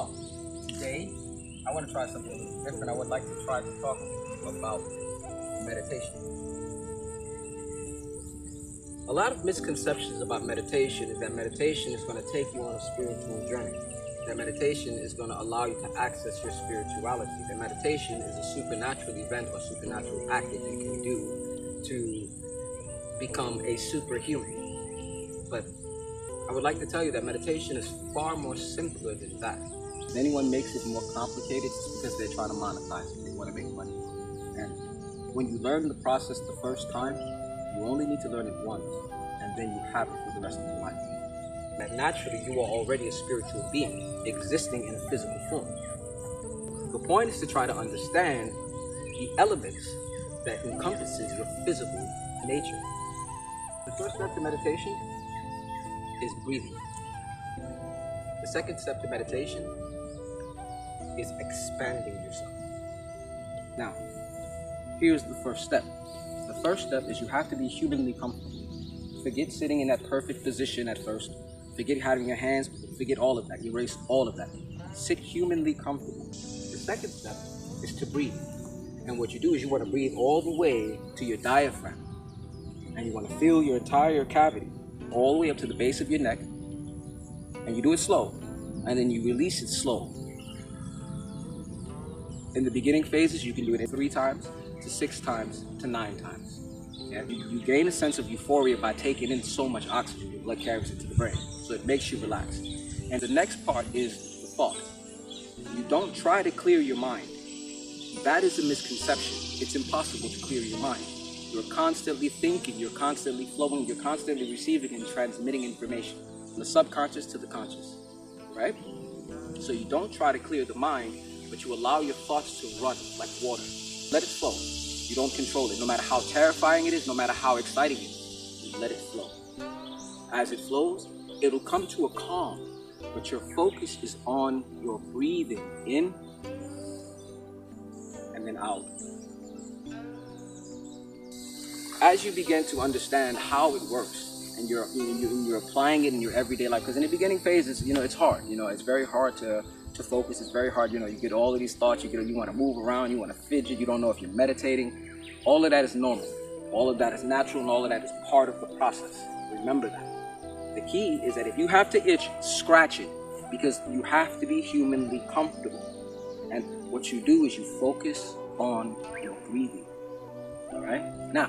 Well, today I want to try something a little different. I would like to try to talk about meditation. A lot of misconceptions about meditation is that meditation is going to take you on a spiritual journey. That meditation is going to allow you to access your spirituality. That meditation is a supernatural event or supernatural act that you can do to become a superhuman. But I would like to tell you that meditation is far more simpler than that. If anyone makes it more complicated, it's because they're trying to monetize it. They want to make money. And when you learn the process the first time, you only need to learn it once, and then you have it for the rest of your life. That naturally, you are already a spiritual being, existing in a physical form. The point is to try to understand the elements that encompasses your physical nature. The first step to meditation is breathing. The second step to meditation is expanding yourself. Now, here's the first step. The first step is you have to be humanly comfortable. Forget sitting in that perfect position at first. Forget having your hands, forget all of that. Erase all of that. Sit humanly comfortable. The second step is to breathe. And what you do is you want to breathe all the way to your diaphragm. And you want to fill your entire cavity all the way up to the base of your neck. And you do it slow. And then you release it slow. In the beginning phases, you can do it 3 times, to 6 times, to 9 times. Yeah? You gain a sense of euphoria by taking in so much oxygen. Your blood carries it to the brain. So it makes you relax. And the next part is the thought. You don't try to clear your mind. That is a misconception. It's impossible to clear your mind. You're constantly thinking, you're constantly flowing, you're constantly receiving and transmitting information from the subconscious to the conscious, right? So you don't try to clear the mind, but you allow your thoughts to run like water. Let it flow. You don't control it. No matter how terrifying it is, no matter how exciting it is, you let it flow. As it flows, it'll come to a calm, but your focus is on your breathing in and then out. As you begin to understand how it works and you're applying it in your everyday life, because in the beginning phases, it's hard. It's very hard to focus. It's very hard. You get all of these thoughts. You want to move around. You want to fidget. You don't know if you're meditating. All of that is normal. All of that is natural, and all of that is part of the process. Remember that. The key is that if you have to itch, scratch it, because you have to be humanly comfortable. And what you do is you focus on your breathing. All right? Now,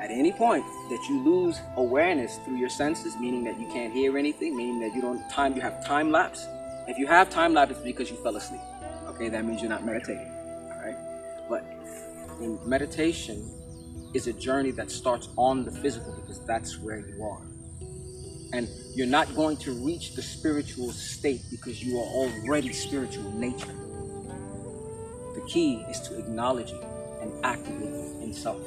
at any point that you lose awareness through your senses, meaning that you can't hear anything, meaning that you have time lapse. If you have time lapse, it's because you fell asleep. Okay, that means you're not meditating. All right? But in meditation is a journey that starts on the physical, because that's where you are. And you're not going to reach the spiritual state because you are already spiritual in nature. The key is to acknowledge it and activate it in self.